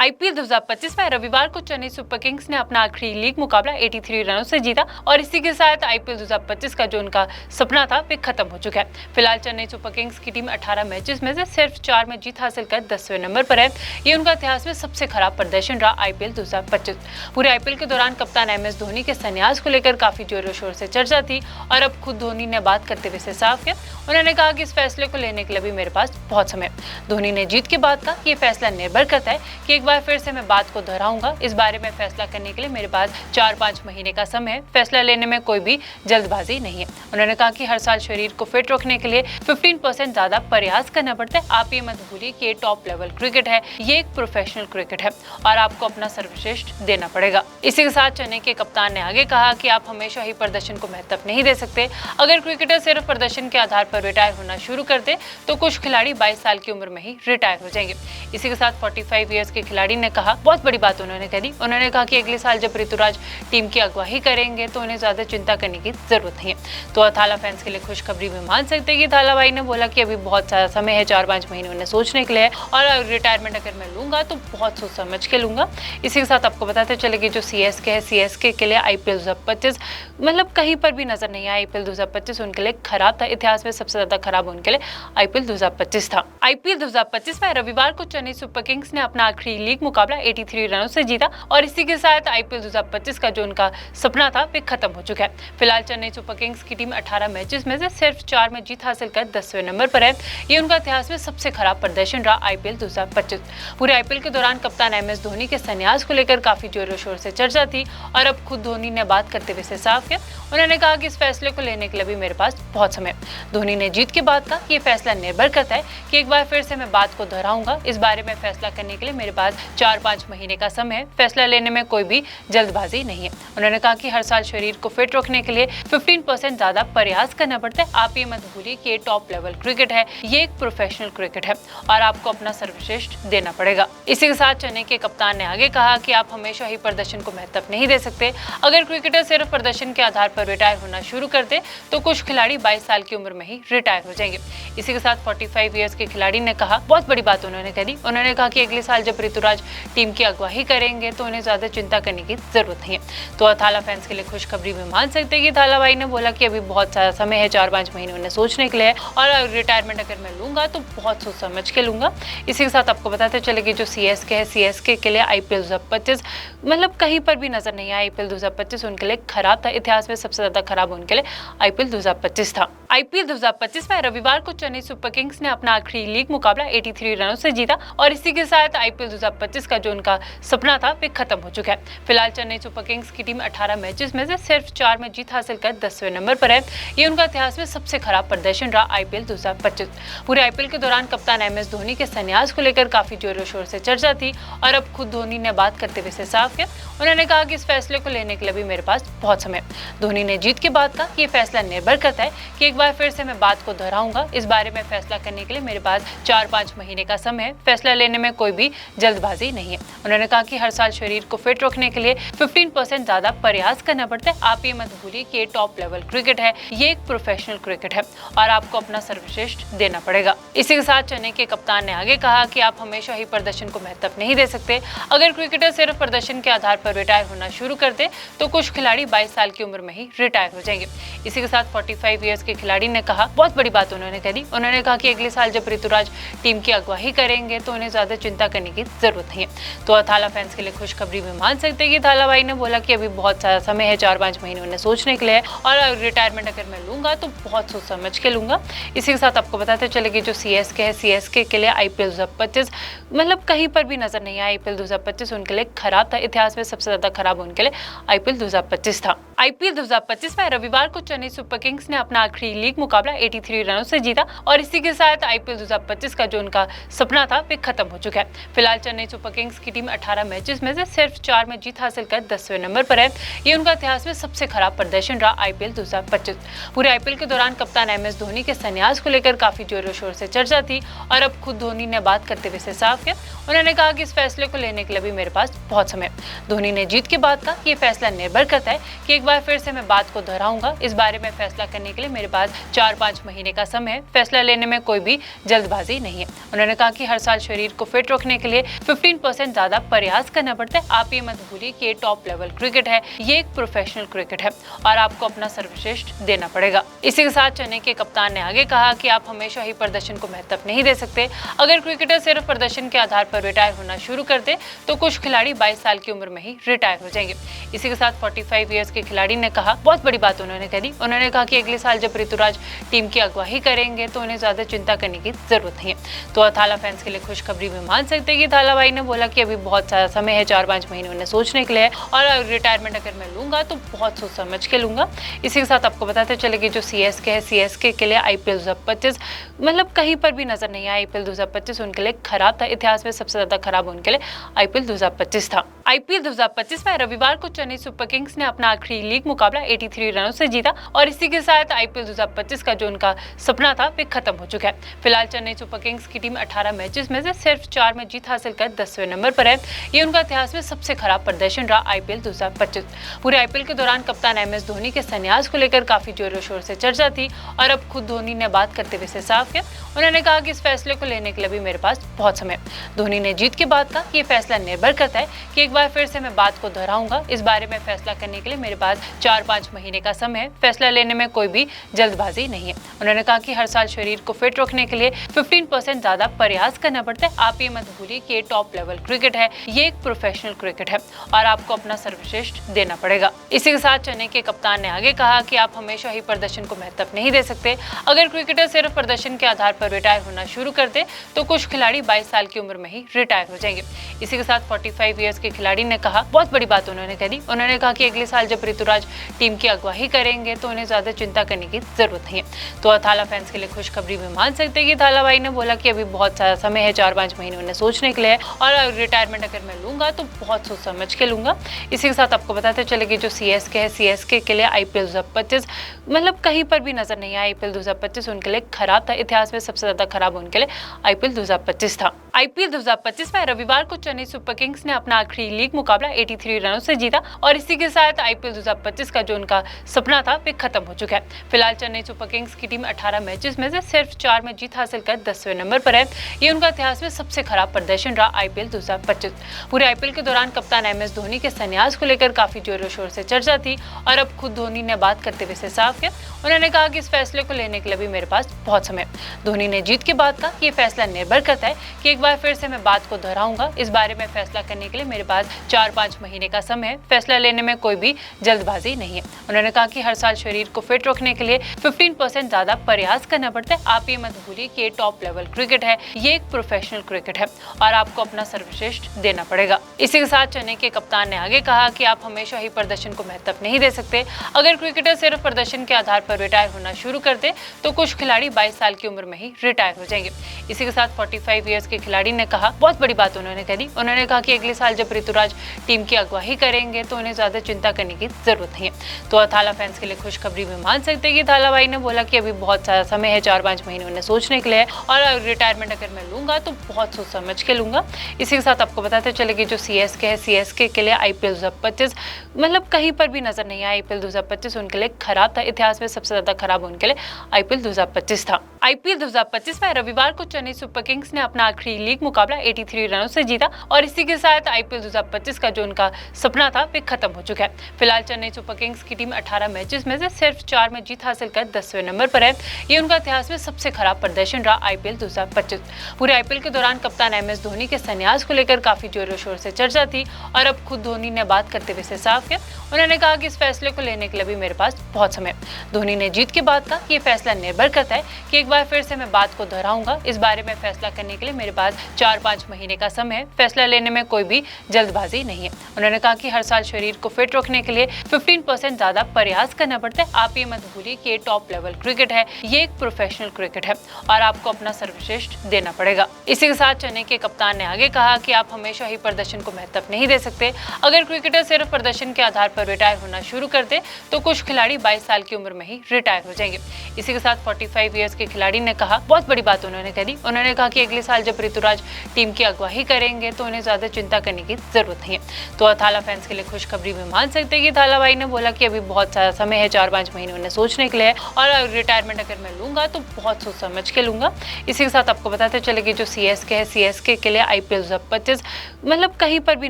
IPL 2025 में रविवार को चेन्नई सुपर किंग्स ने अपना आखिरी लीग मुकाबला 83 रनों से जीता और इसी के साथ आईपीएल 2025 का जो उनका सपना था वे खत्म हो चुका है। फिलहाल चेन्नई सुपर किंग्स की टीम 18 मैचेस में से सिर्फ 4 में जीत हासिल कर 10वें नंबर पर है। ये उनका इतिहास में सबसे खराब प्रदर्शन रहा आईपीएल 2025। पूरे आईपीएल के दौरान कप्तान एमएस धोनी के संन्यास को लेकर काफी जोरों शोर से चर्चा थी और अब खुद धोनी ने बात करते हुए इसे साफ किया। उन्होंने कहा कि इस फैसले को लेने के लिए भी मेरे पास बहुत समय। धोनी ने जीत के बाद कहा कि ये फैसला निर्भर करता है कि एक बार फिर से मैं बात को दोहराऊंगा, इस बारे में फैसला करने के लिए मेरे पास 4-5 महीने का समय है। फैसला लेने में कोई भी जल्दबाजी नहीं है। उन्होंने कहा कि हर साल शरीर को फिट रखने के लिए 15% ज्यादा प्रयास करना पड़ता है। आप ये मत भूलिए कि ये टॉप लेवल क्रिकेट है, ये एक प्रोफेशनल क्रिकेट है और आपको अपना सर्वश्रेष्ठ देना पड़ेगा। इसी के साथ चेन्नई के कप्तान ने आगे कहा कि आप हमेशा ही प्रदर्शन को महत्व नहीं दे सकते। अगर क्रिकेटर सिर्फ प्रदर्शन के आधार पर रिटायर होना शुरू कर दे तो कुछ खिलाड़ी 22 साल की उम्र में ही रिटायर हो जाएंगे। इसी के साथ 45 इयर्स के खिलाड़ी ने कहा, बहुत बड़ी बात उन्होंने कही। उन्होंने कहा कि अगले साल जब ऋतुराज टीम की अगुवाई करेंगे तो उन्हें ज्यादा चिंता करने की जरूरत नहीं है। तो थाला फैंस के लिए खुशखबरी भी मान सकते हैं कि थाला भाई ने बोला कि अभी बहुत सारा समय है, 4-5 महीने उन्हें सोचने के लिए और रिटायरमेंट अगर मैं लूंगा तो बहुत सोच समझ के लूंगा। इसी के साथ आपको बताते चले कि जो सीएसके है, सीएसके के लिए आईपीएल 2025 मतलब कहीं पर भी नजर नहीं आया। आईपीएल 2025 उनके लिए खराब था, इतिहास में सबसे ज्यादा खराब उनके लिए आईपीएल 2025 था। आईपीएल 2025 में रविवार को चेन्नई सुपर किंग्स ने अपना आखिरी लीग मुकाबला 83 रनों से जीता और इसी के साथ आईपीएल 2025 का जो उनका सपना था वे खत्म हो चुका है। फिलहाल चेन्नई सुपर किंग्स की टीम 18 मैचेस में से सिर्फ 4 में जीत हासिल कर 10वें नंबर पर है। ये उनका इतिहास में सबसे खराब प्रदर्शन रहा आईपीएल 2025। पूरे आईपीएल के दौरान कप्तान एमएस धोनी के संन्यास को लेकर काफी जोरों शोर से चर्चा थी और अब खुद धोनी ने बात करते हुए इसे साफ किया। उन्होंने कहा कि इस फैसले को लेने के लिए भी मेरे पास बहुत समय। धोनी ने जीत के बाद कहा कि ये फैसला निर्भर करता है कि एक बार फिर से मैं बात को दोहराऊंगा, इस बारे में फैसला करने के लिए मेरे पास 4-5 महीने का समय है। फैसला लेने में कोई भी जल्दबाजी नहीं है। उन्होंने कहा कि हर साल शरीर को फिट रखने के लिए 15% ज्यादा प्रयास करना पड़ता है। आप ये मत भूलिए कि ये टॉप लेवल क्रिकेट है, ये एक प्रोफेशनल क्रिकेट है और आपको अपना सर्वश्रेष्ठ देना पड़ेगा। इसी के साथ चेन्नई के कप्तान ने आगे कहा कि आप हमेशा ही प्रदर्शन को महत्व नहीं दे सकते। अगर क्रिकेटर सिर्फ प्रदर्शन के आधार पर रिटायर होना शुरू कर दे तो कुछ खिलाड़ी 22 साल की उम्र में ही रिटायर हो जाएंगे। इसी के साथ 45 इयर्स के खिलाड़ी ने कहा, बहुत बड़ी बात उन्होंने कही। उन्होंने कहा कि अगले साल जब ऋतुराज टीम की अगुवाई करेंगे तो उन्हें ज्यादा चिंता करने की जरूरत नहीं है। तो थाला फैंस के लिए खुशखबरी भी मान सकते हैं कि थाला भाई ने बोला कि अभी बहुत सारा समय है, 4-5 महीने उन्हें सोचने के लिए और रिटायरमेंट अगर मैं लूंगा तो बहुत सोच समझ के लूंगा। इसी के साथ आपको बताते चले कि जो सीएसके है, सीएसके के लिए आईपीएल 2025 मतलब कहीं पर भी नजर नहीं आया। आईपीएल 2025 उनके लिए खराब था, इतिहास में सबसे ज्यादा खराब उनके लिए आईपीएल 2025 था। आईपीएल 2025 में रविवार को चेन्नई सुपर किंग्स ने अपना आखिरी लीग मुकाबला 83 रनों से जीता और इसी के साथ आईपीएल 2025 का जो उनका सपना था वे खत्म हो चुका है। फिलहाल चेन्नई सुपर किंग्स की टीम 18 मैचेस में से सिर्फ 4 में जीत हासिल कर 10वें नंबर पर है। ये उनका इतिहास में सबसे खराब प्रदर्शन रहा आईपीएल 2025। पूरे आईपीएल के दौरान कप्तान एमएस धोनी के संन्यास को लेकर काफी जोरों शोर से चर्चा थी और अब खुद धोनी ने बात करते हुए इसे साफ किया। उन्होंने कहा कि इस फैसले को लेने के लिए भी मेरे पास बहुत समय। धोनी ने जीत के बाद कहा कि ये फैसला निर्भर करता है कि एक बार फिर से मैं बात को दोहराऊंगा, इस बारे में फैसला करने के लिए मेरे पास 4-5 महीने का समय है। फैसला लेने में कोई भी जल्दबाजी नहीं है। उन्होंने कहा कि हर साल शरीर को फिट रखने के लिए 15% ज्यादा प्रयास करना पड़ता है। आप ये मत भूलिए कि ये टॉप लेवल क्रिकेट है, ये एक प्रोफेशनल क्रिकेट है और आपको अपना सर्वश्रेष्ठ देना पड़ेगा। इसी के साथ चेन्नई के कप्तान ने आगे कहा कि आप हमेशा ही प्रदर्शन को महत्व नहीं दे सकते। अगर क्रिकेटर सिर्फ प्रदर्शन के आधार पर रिटायर होना शुरू कर दे तो कुछ खिलाड़ी 22 साल की उम्र में ही रिटायर हो जाएंगे। इसी के साथ 45 इयर्स के खिलाड़ी ने कहा, बहुत बड़ी बात उन्होंने कही। उन्होंने कहा कि अगले साल जब ऋतुराज टीम की अगुवाई करेंगे तो उन्हें ज्यादा चिंता करने की जरूरत नहीं है। तो थाला फैंस के लिए खुशखबरी भी मान सकते हैं कि थाला भाई ने बोला कि अभी बहुत सारा समय है, 4-5 महीने उन्हें सोचने के लिए और रिटायरमेंट अगर मैं लूंगा तो बहुत सोच समझ के लूंगा। इसी के साथ आपको बताते चले कि जो सीएसके है, सीएसके के लिए आईपीएल 2025 मतलब कहीं पर भी नजर नहीं आया। आईपीएल 2025 उनके लिए खराब था, इतिहास में सबसे ज्यादा खराब उनके लिए आईपीएल 2025 था। आईपीएल 2025 में रविवार को चेन्नई सुपर किंग्स ने अपना आखिरी लीग मुकाबला 83 रनों से जीता और इसी के साथ आईपीएल 2025 का जो उनका सपना था वे खत्म हो चुका है। फिलहाल चेन्नई सुपर किंग्स की टीम 18 मैचेस में से सिर्फ 4 में जीत हासिल कर 10वें नंबर पर है। ये उनका इतिहास में सबसे खराब प्रदर्शन रहा आईपीएल 2025। पूरे आईपीएल के दौरान कप्तान एमएस धोनी के संन्यास को लेकर काफी जोरों शोर से चर्चा थी और अब खुद धोनी ने बात करते हुए इसे साफ किया। उन्होंने कहा कि इस फैसले को लेने के लिए भी मेरे पास बहुत समय। धोनी ने जीत के बाद कहा कि ये फैसला निर्भर करता है कि एक बार बार फिर से मैं बात को दोहराऊंगा, इस बारे में फैसला करने के लिए मेरे पास 4-5 महीने का समय है। फैसला लेने में कोई भी जल्दबाजी नहीं है। उन्होंने कहा कि हर साल शरीर को फिट रखने के लिए 15% ज्यादा प्रयास करना पड़ता है। आप ये मत भूलिए कि ये टॉप लेवल क्रिकेट है, ये एक प्रोफेशनल क्रिकेट है और आपको अपना सर्वश्रेष्ठ देना पड़ेगा। इसी के साथ चेन्नई के कप्तान ने आगे कहा कि आप हमेशा ही प्रदर्शन को महत्व नहीं दे सकते। अगर क्रिकेटर सिर्फ प्रदर्शन के आधार पर रिटायर होना शुरू कर दे तो कुछ खिलाड़ी 22 साल की उम्र में ही रिटायर हो जाएंगे। इसी के साथ 45 इयर्स के खिलाड़ी ने कहा, बहुत बड़ी बात उन्होंने कह दी। उन्होंने कहा कि अगले साल जब ऋतुराज टीम की अगुवाई करेंगे तो उन्हें ज्यादा चिंता करने की जरूरत नहीं है। तो थाला फैंस के लिए खुशखबरी भी मान सकते हैं कि थाला भाई ने बोला कि अभी बहुत सारा समय है, 4-5 महीने उन्हें सोचने के लिए, और रिटायरमेंट अगर मैं लूंगा तो बहुत सोच समझ के लूंगा। इसी के साथ आपको बताते चले कि जो सीएसके है, सीएसके के लिए आईपीएल 2025 मतलब कहीं पर भी नजर नहीं आया। आईपीएल 2025 उनके लिए खराब था। इतिहास में सबसे ज्यादा खराब उनके लिए आईपीएल 2025 था। आईपीएल 2025 में रविवार को चेन्नई सुपर किंग्स ने अपना आखिरी लीग मुकाबला 83 रनों से जीता और इसी के साथ आईपीएल 2025 का जो उनका सपना था वे खत्म हो चुका है। फिलहाल चेन्नई सुपर किंग्स की टीम 18 मैचेस में से सिर्फ 4 में जीत हासिल कर 10वें नंबर पर है। ये उनका इतिहास में सबसे खराब प्रदर्शन रहा आईपीएल 2025। पूरे आईपीएल के दौरान कप्तान एमएस धोनी के संन्यास को लेकर काफी जोरों शोर से चर्चा थी और अब खुद धोनी ने बात करते हुए साफ किया। उन्होंने कहा कि इस फैसले को लेने के लिए भी मेरे पास बहुत समय है। धोनी ने जीत के बाद कहा कि ये फैसला निर्भर करता है कि एक बार फिर से मैं बात को दोहराऊंगा, इस बारे में फैसला करने के लिए मेरे पास 4-5 महीने का समय है। फैसला लेने में कोई भी जल्दबाजी नहीं है। उन्होंने कहा कि हर साल शरीर को फिट रखने के लिए 15% ज्यादा प्रयास करना पड़ता है। आप ये मत भूलिए कि ये टॉप लेवल क्रिकेट है, ये एक प्रोफेशनल क्रिकेट है और आपको अपना सर्वश्रेष्ठ देना पड़ेगा। इसी के साथ चेन्नई के कप्तान ने आगे कहा कि आप हमेशा ही प्रदर्शन को महत्व नहीं दे सकते। अगर क्रिकेटर सिर्फ प्रदर्शन के आधार पर रिटायर होना शुरू कर दे तो कुछ खिलाड़ी 22 साल की उम्र में ही रिटायर हो जाएंगे। इसी के साथ 45 इयर्स के खिलाड़ी ने कहा, बहुत बड़ी बात उन्होंने कह दी। उन्होंने कहा कि अगले साल जब ऋतुराज टीम की अगुवाई करेंगे तो उन्हें ज्यादा चिंता करने की जरूरत नहीं है। तो थाला फैंस के लिए खुशखबरी भी मान सकते हैं कि थाला भाई ने बोला कि अभी बहुत सारा समय है, 4-5 महीने उन्हें सोचने के लिए, और रिटायरमेंट अगर मैं लूंगा तो बहुत सोच समझ के लूंगा। इसी के साथ आपको बताते चले कि जो सीएसके है, सीएसके के लिए आईपीएल 2025 मतलब कहीं पर भी नजर नहीं आया। आईपीएल 2025 उनके लिए खराब था। इतिहास में सबसे ज्यादा खराब उनके लिए आईपीएल 2025 था। आईपीएल 2025 में रविवार को चेन्नई सुपर किंग्स ने अपना आखिरी लीग मुकाबला 83 रनों से जीता और इसी के साथ आईपीएल 2025 का जो उनका सपना था वे खत्म हो चुका है। फिलहाल चेन्नई सुपर किंग्स की टीम 18 मैचेस में से सिर्फ 4 में जीत हासिल कर 10वें नंबर पर है। ये उनका इतिहास में सबसे खराब प्रदर्शन रहा आईपीएल 2025। पूरे आईपीएल के दौरान कप्तान एमएस धोनी के संन्यास को लेकर काफी जोरों शोर से चर्चा थी और अब खुद धोनी ने बात करते हुए साफ किया। उन्होंने कहा कि इस फैसले को लेने के लिए भी मेरे पास बहुत समय है। धोनी ने जीत के बाद कहा कि ये फैसला निर्भर करता है कि एक बार फिर से मैं बात को दोहराऊंगा, इस बारे में फैसला करने के लिए मेरे पास 4-5 महीने का समय है। फैसला लेने में कोई भी जल्दबाजी नहीं है। उन्होंने कहा कि हर साल शरीर को फिट रखने के लिए 15% ज्यादा प्रयास करना पड़ता है। आप ये मत भूलिए कि ये टॉप लेवल क्रिकेट है, ये एक प्रोफेशनल क्रिकेट है और आपको अपना सर्वश्रेष्ठ देना पड़ेगा। इसी के साथ चेन्नई के कप्तान ने आगे कहा कि आप हमेशा ही प्रदर्शन को महत्व नहीं दे सकते। अगर क्रिकेटर सिर्फ प्रदर्शन के आधार पर रिटायर होना शुरू कर दे तो कुछ खिलाड़ी 22 साल की उम्र में ही रिटायर हो जाएंगे। इसी के साथ 45 इयर्स के खिलाड़ी ने कहा, बहुत बड़ी बात उन्होंने कह दी। उन्होंने कहा कि अगले साल जब ऋतुराज टीम की अगुवाई करेंगे तो उन्हें ज्यादा चिंता करने की जरूरत नहीं है। तो थाला फैंस के लिए खुशखबरी भी मान सकते हैं कि थाला भाई ने बोला कि अभी बहुत सारा समय है, 4-5 महीने उन्हें सोचने के लिए, और रिटायरमेंट अगर मैं लूंगा तो बहुत सोच समझ के लूंगा। इसी के साथ आपको बताते चले कि जो सीएसके है, सीएसके के लिए आईपीएल 2025 मतलब कहीं पर भी नजर नहीं आया। आईपीएल 2025 उनके लिए खराब था। इतिहास में सबसे ज्यादा खराब उनके लिए आईपीएल 2025 था। आईपीएल 2025 में रविवार को चेन्नई सुपर किंग्स ने अपना आखिरी लीग मुकाबला 83 रनों से जीता और इसी के साथ आईपीएल 2025 का जो उनका सपना था वे खत्म हो चुका है। फिलहाल चेन्नई सुपर किंग्स की टीम 18 मैचेस में से सिर्फ 4 में जीत हासिल कर 10वें नंबर पर है। ये उनका इतिहास में सबसे खराब प्रदर्शन रहा आईपीएल 2025। पूरे आईपीएल के दौरान कप्तान एमएस धोनी के संन्यास को लेकर काफी जोरों शोर से चर्चा थी और अब खुद धोनी ने बात करते हुए साफ किया। उन्होंने कहा कि इस फैसले को लेने के लिए भी मेरे पास बहुत समय है। धोनी ने जीत के बाद कहा कि ये फैसला निर्भर करता है कि एक बार फिर से मैं बात को दोहराऊंगा, इस बारे में फैसला करने के लिए मेरे पास 4-5 महीने का समय है। फैसला लेने में कोई भी जल्दबाजी नहीं है। उन्होंने कहा कि हर साल शरीर को फिट रखने के लिए 15% ज्यादा प्रयास करना पड़ता है। आप ये मत भूलिए कि ये टॉप लेवल क्रिकेट है, ये एक प्रोफेशनल क्रिकेट है और आपको अपना सर्वश्रेष्ठ देना पड़ेगा। इसी के साथ चेन्नई के कप्तान ने आगे कहा कि आप हमेशा ही प्रदर्शन को महत्व नहीं दे सकते। अगर क्रिकेटर सिर्फ प्रदर्शन के आधार पर रिटायर होना शुरू कर दे तो कुछ खिलाड़ी 22 साल की उम्र में ही रिटायर हो जाएंगे। इसी के साथ 45 इयर्स के खिलाड़ी ने कहा, बहुत बड़ी बात उन्होंने कह दी। उन्होंने कहा कि अगले साल जब ऋतु ऋतुराज टीम की अगुवाई करेंगे तो उन्हें ज़्यादा चिंता करने की ज़रूरत नहीं है। तो थाला फैंस के लिए खुशखबरी भी मान सकते हैं कि थाला भाई ने बोला कि अभी बहुत सारा समय है, 4-5 महीने उन्हें सोचने के लिए है और रिटायरमेंट अगर मैं लूँगा तो बहुत सोच समझ के लूँगा। इसी के साथ आपको बताते चले कि जो सीएसके है, सीएसके के लिए आईपीएल 2025 मतलब कहीं पर भी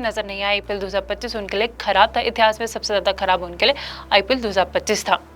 नजर नहीं आया। आईपीएल 2025 उनके लिए खराब था, इतिहास में सबसे ज़्यादा खराब उनके लिए आईपीएल 2025 था।